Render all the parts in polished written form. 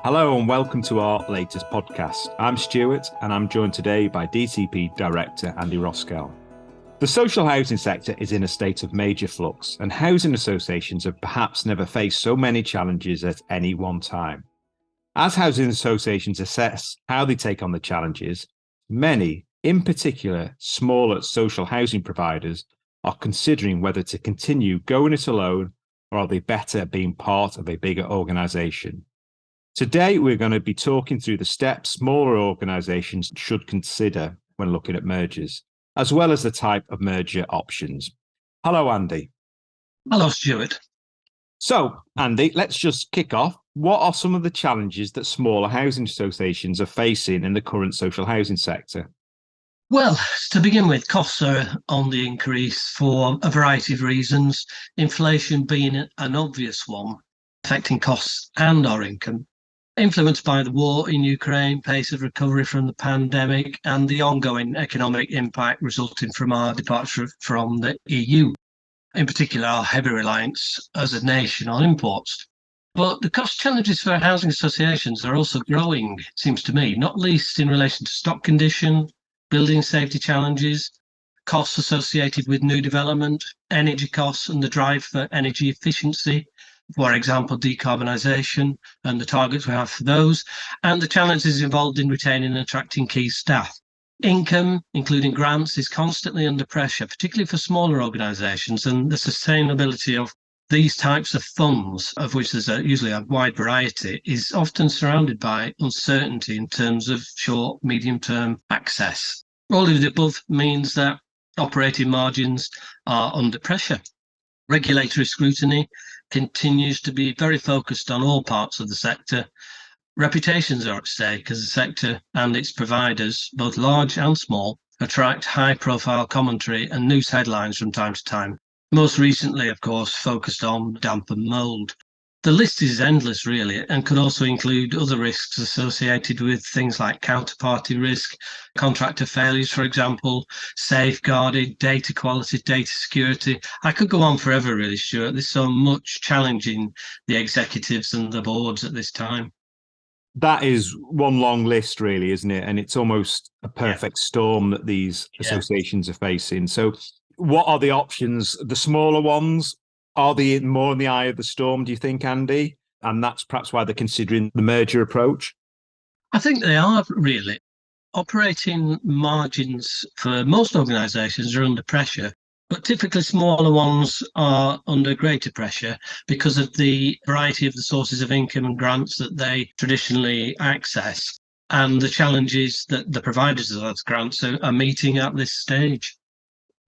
Hello and welcome to our latest podcast. I'm Stuart and I'm joined today by DTP Director Andy Roskell. The social housing sector is in a state of major flux and housing associations have perhaps never faced so many challenges at any one time. As housing associations assess how they take on the challenges, many, in particular smaller social housing providers, are considering whether to continue going it alone or are they better being part of a bigger organisation. Today, we're going to be talking through the steps smaller organisations should consider when looking at mergers, as well as the type of merger options. Hello, Andy. Hello, Stuart. So, Andy, let's just kick off. What are some of the challenges that smaller housing associations are facing in the current social housing sector? Well, to begin with, costs are on the increase for a variety of reasons, inflation being an obvious one, affecting costs and our income. Influenced by the war in Ukraine, pace of recovery from the pandemic, and the ongoing economic impact resulting from our departure from the EU, in particular our heavy reliance as a nation on imports. But the cost challenges for housing associations are also growing, it seems to me, not least in relation to stock condition, building safety challenges, costs associated with new development, energy costs and the drive for energy efficiency, for example, decarbonisation and the targets we have for those, and the challenges involved in retaining and attracting key staff. Income, including grants, is constantly under pressure, particularly for smaller organisations, and the sustainability of these types of funds, of which there's usually a wide variety, is often surrounded by uncertainty in terms of short, medium-term access. All of the above means that operating margins are under pressure. Regulatory scrutiny continues to be very focused on all parts of the sector. Reputations are at stake as the sector and its providers, both large and small, attract high-profile commentary and news headlines from time to time. Most recently, of course, focused on damp and mould. The list is endless, really, and could also include other risks associated with things like counterparty risk, contractor failures, for example, safeguarding, data quality, data security. I could go on forever, really, Stuart. There's so much challenging the executives and the boards at this time. That is one long list, really, isn't it? And it's almost a perfect storm that these associations are facing. So what are the options? The smaller ones, are they more in the eye of the storm, do you think, Andy? And that's perhaps why they're considering the merger approach? I think they are, really. Operating margins for most organisations are under pressure, but typically smaller ones are under greater pressure because of the variety of the sources of income and grants that they traditionally access and the challenges that the providers of those grants are meeting at this stage.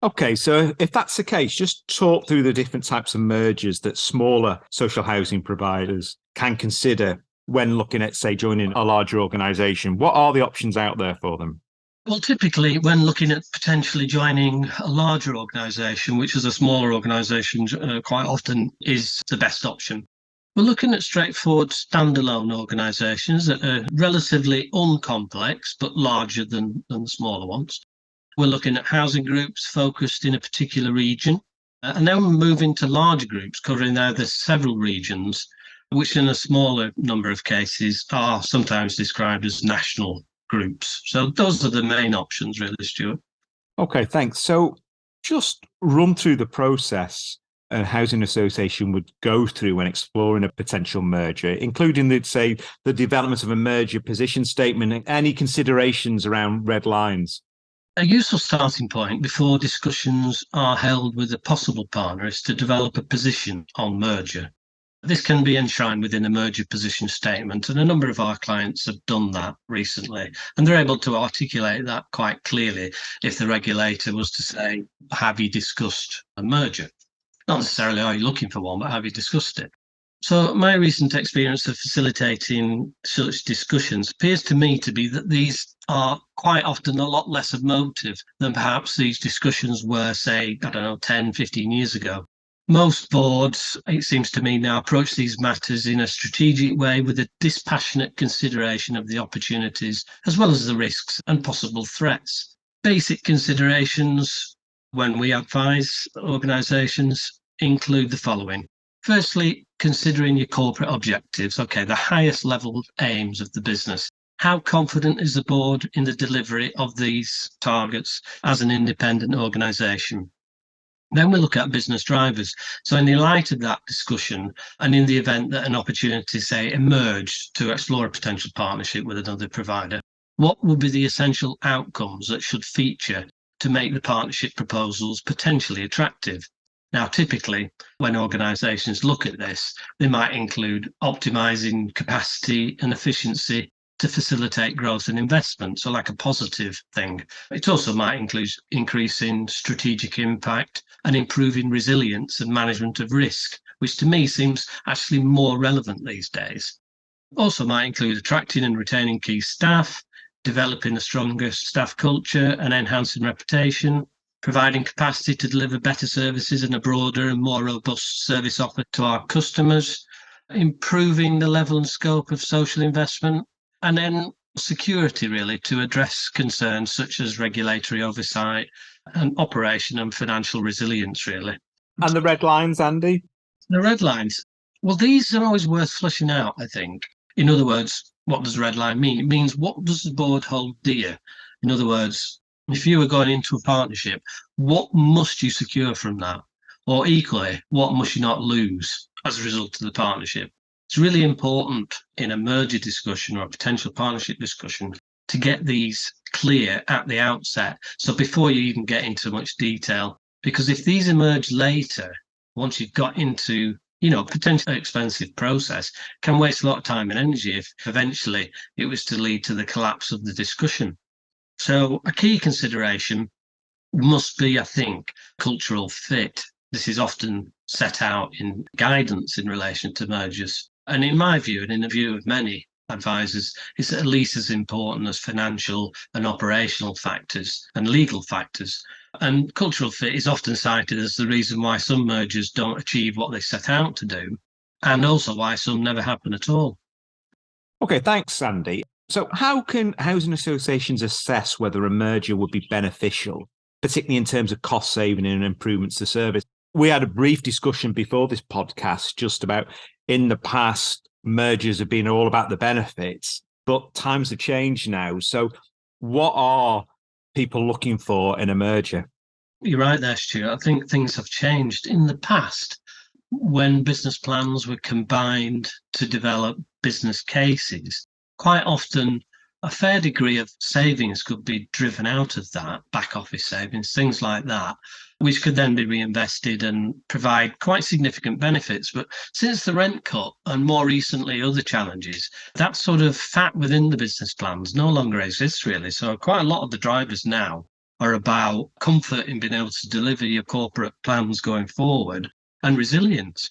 Okay, so if that's the case, just talk through the different types of mergers that smaller social housing providers can consider when looking at, say, joining a larger organisation. What are the options out there for them? Well, typically, when looking at potentially joining a larger organisation, which is a smaller organisation, quite often is the best option. We're looking at straightforward standalone organisations that are relatively uncomplex, but larger than the smaller ones. We're looking at housing groups focused in a particular region, and then we're moving to larger groups covering either several regions, which in a smaller number of cases are sometimes described as national groups. So those are the main options, really, Stuart. Okay, thanks. So just run through the process a housing association would go through when exploring a potential merger, including, the development of a merger position statement and any considerations around red lines. A useful starting point before discussions are held with a possible partner is to develop a position on merger. This can be enshrined within a merger position statement, and a number of our clients have done that recently, and they're able to articulate that quite clearly if the regulator was to say, have you discussed a merger? Not necessarily are you looking for one, but have you discussed it? So my recent experience of facilitating such discussions appears to me to be that these are quite often a lot less emotive than perhaps these discussions were, say, 10, 15 years ago. Most boards, it seems to me now, approach these matters in a strategic way with a dispassionate consideration of the opportunities as well as the risks and possible threats. Basic considerations when we advise organisations include the following. Firstly, considering your corporate objectives, okay, the highest level aims of the business. How confident is the board in the delivery of these targets as an independent organisation? Then we look at business drivers. So in the light of that discussion, and in the event that an opportunity, say, emerged to explore a potential partnership with another provider, what would be the essential outcomes that should feature to make the partnership proposals potentially attractive? Now, typically, when organisations look at this, they might include optimising capacity and efficiency to facilitate growth and investment, so like a positive thing. It also might include increasing strategic impact and improving resilience and management of risk, which to me seems actually more relevant these days. Also might include attracting and retaining key staff, developing a stronger staff culture and enhancing reputation, providing capacity to deliver better services and a broader and more robust service offer to our customers, improving the level and scope of social investment, and then security, really, to address concerns such as regulatory oversight and operation and financial resilience, really. And the red lines, Andy? The red lines. Well, these are always worth fleshing out, I think. In other words, what does red line mean? It means what does the board hold dear? In other words, if you were going into a partnership, what must you secure from that? Or equally, what must you not lose as a result of the partnership? It's really important in a merger discussion or a potential partnership discussion to get these clear at the outset. So before you even get into much detail, because if these emerge later, once you've got into, potentially expensive process, can waste a lot of time and energy if eventually it was to lead to the collapse of the discussion. So a key consideration must be, I think, cultural fit. This is often set out in guidance in relation to mergers. And in my view, and in the view of many advisors, it's at least as important as financial and operational factors and legal factors. And cultural fit is often cited as the reason why some mergers don't achieve what they set out to do, and also why some never happen at all. Okay, thanks, Andy. So how can housing associations assess whether a merger would be beneficial, particularly in terms of cost saving and improvements to service? We had a brief discussion before this podcast just about, in the past, mergers have been all about the benefits, but times have changed now. So what are people looking for in a merger? You're right there, Stuart. I think things have changed. In the past, when business plans were combined to develop business cases, quite often a fair degree of savings could be driven out of that, back office savings, things like that, which could then be reinvested and provide quite significant benefits. But since the rent cut and more recently other challenges, that sort of fat within the business plans no longer exists, really. So quite a lot of the drivers now are about comfort in being able to deliver your corporate plans going forward and resilience.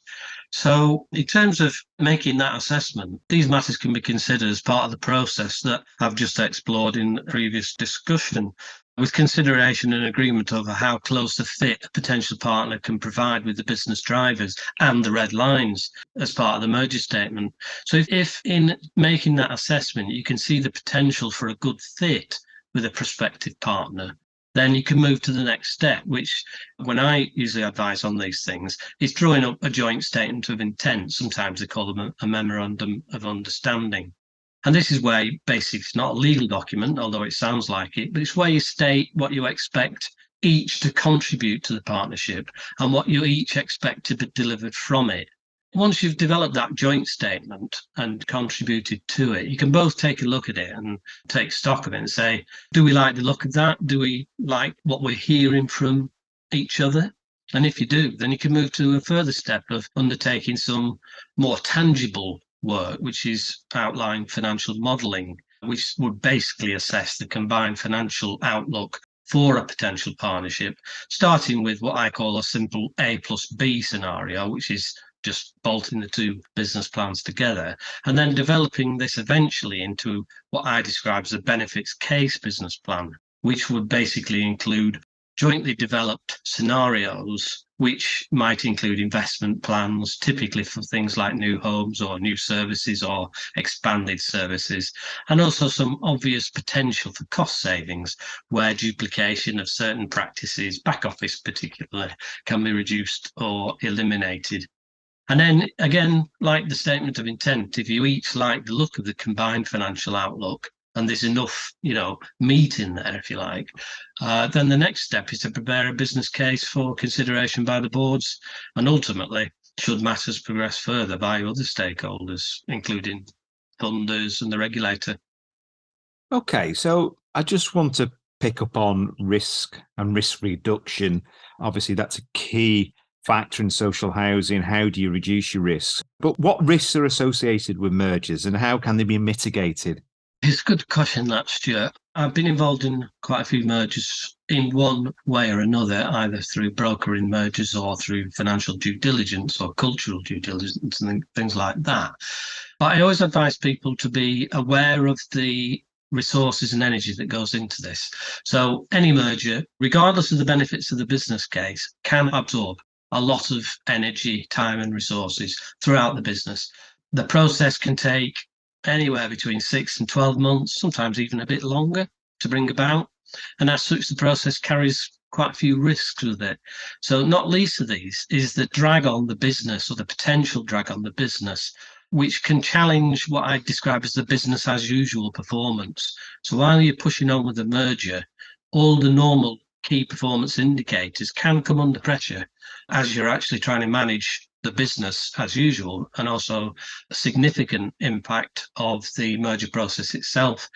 So in terms of making that assessment, these matters can be considered as part of the process that I've just explored in the previous discussion, with consideration and agreement over how close a fit a potential partner can provide with the business drivers and the red lines as part of the merger statement. So if in making that assessment, you can see the potential for a good fit with a prospective partner, then you can move to the next step, which, when I usually advise on these things, is drawing up a joint statement of intent. Sometimes they call them a memorandum of understanding. And this is where basically it's not a legal document, although it sounds like it, but it's where you state what you expect each to contribute to the partnership and what you each expect to be delivered from it. Once you've developed that joint statement and contributed to it, you can both take a look at it and take stock of it and say, do we like the look of that? Do we like what we're hearing from each other? And if you do, then you can move to a further step of undertaking some more tangible work, which is outline financial modelling, which would basically assess the combined financial outlook for a potential partnership, starting with what I call a simple A plus B scenario, which is just bolting the two business plans together, and then developing this eventually into what I describe as a benefits case business plan, which would basically include jointly developed scenarios, which might include investment plans, typically for things like new homes or new services or expanded services, and also some obvious potential for cost savings, where duplication of certain practices, back office particularly, can be reduced or eliminated. And then again, like the statement of intent, if you each like the look of the combined financial outlook and there's enough, meat in there, if you like, then the next step is to prepare a business case for consideration by the boards and ultimately, should matters progress further, by other stakeholders, including funders and the regulator. Okay, so I just want to pick up on risk and risk reduction. Obviously, that's a key factor in social housing. How do you reduce your risks? But what risks are associated with mergers and how can they be mitigated? It's a good question, that, Stuart. I've been involved in quite a few mergers in one way or another, either through brokering mergers or through financial due diligence or cultural due diligence and things like that. But I always advise people to be aware of the resources and energy that goes into this. So any merger, regardless of the benefits of the business case, can absorb a lot of energy, time and resources throughout the business. The process can take anywhere between 6 and 12 months, sometimes even a bit longer to bring about. And as such, the process carries quite a few risks with it. So not least of these is the drag on the business, or the potential drag on the business, which can challenge what I describe as the business as usual performance. So while you're pushing on with the merger, all the normal key performance indicators can come under pressure as you're actually trying to manage the business as usual, and also a significant impact of the merger process itself.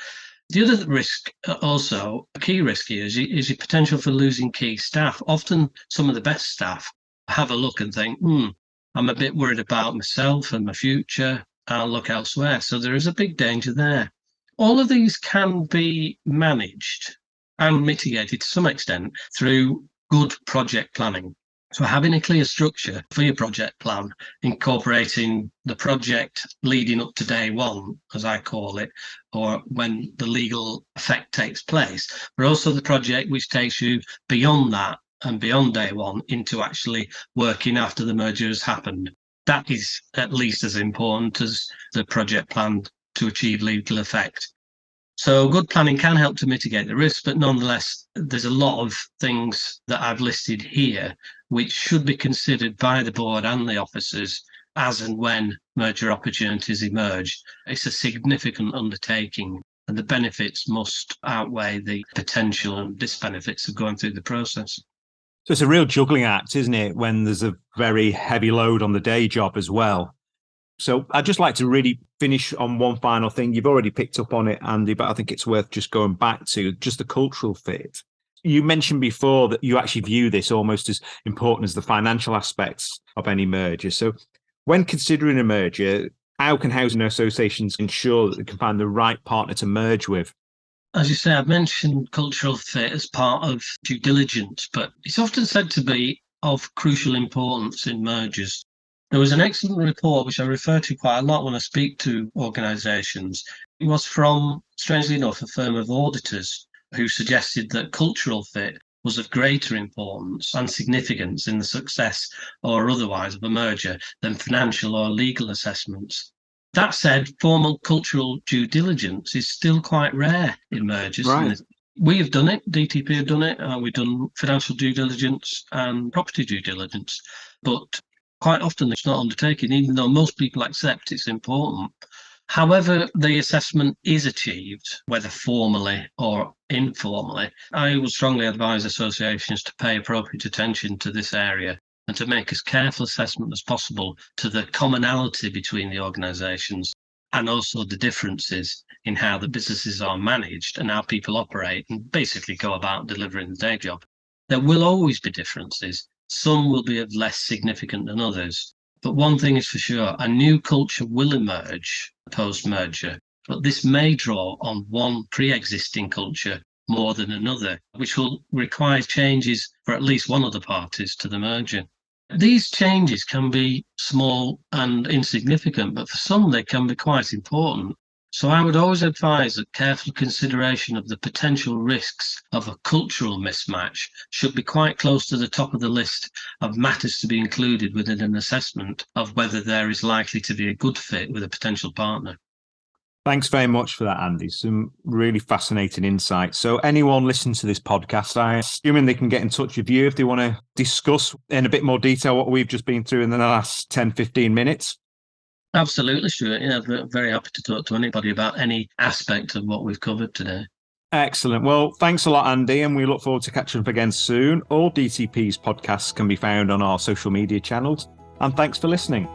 The other risk, also a key risk here, is your potential for losing key staff. Often some of the best staff have a look and think, I'm a bit worried about myself and my future. I'll look elsewhere. So there is a big danger there. All of these can be managed and mitigated to some extent through good project planning. So having a clear structure for your project plan, incorporating the project leading up to day one, as I call it, or when the legal effect takes place, but also the project which takes you beyond that and beyond day one into actually working after the merger has happened. That is at least as important as the project plan to achieve legal effect. So good planning can help to mitigate the risk, but nonetheless, there's a lot of things that I've listed here which should be considered by the board and the officers as and when merger opportunities emerge. It's a significant undertaking, and the benefits must outweigh the potential and disbenefits of going through the process. So it's a real juggling act, isn't it, when there's a very heavy load on the day job as well? So I'd just like to really finish on one final thing. You've already picked up on it, Andy, but I think it's worth just going back to just the cultural fit. You mentioned before that you actually view this almost as important as the financial aspects of any merger. So when considering a merger, how can housing associations ensure that they can find the right partner to merge with? As you say, I've mentioned cultural fit as part of due diligence, but it's often said to be of crucial importance in mergers. There was an excellent report, which I refer to quite a lot when I speak to organisations. It was from, strangely enough, a firm of auditors who suggested that cultural fit was of greater importance and significance in the success or otherwise of a merger than financial or legal assessments. That said, formal cultural due diligence is still quite rare in mergers. Right. We have done it, DTP have done it, we've done financial due diligence and property due diligence, but quite often it's not undertaken, even though most people accept it's important. However the assessment is achieved, whether formally or informally, I would strongly advise associations to pay appropriate attention to this area and to make as careful assessment as possible to the commonality between the organisations and also the differences in how the businesses are managed and how people operate and basically go about delivering the day job. There will always be differences. Some will be of less significant than others. But one thing is for sure, a new culture will emerge post-merger, but this may draw on one pre-existing culture more than another, which will require changes for at least one of the parties to the merger. These changes can be small and insignificant, but for some they can be quite important. So I would always advise that careful consideration of the potential risks of a cultural mismatch should be quite close to the top of the list of matters to be included within an assessment of whether there is likely to be a good fit with a potential partner. Thanks very much for that, Andy. Some really fascinating insights. So anyone listening to this podcast, I'm assuming they can get in touch with you if they want to discuss in a bit more detail what we've just been through in the last 10, 15 minutes. Absolutely, Stuart. Yeah, very happy to talk to anybody about any aspect of what we've covered today. Excellent. Well, thanks a lot, Andy, and we look forward to catching up again soon. All DTP's podcasts can be found on our social media channels, and thanks for listening.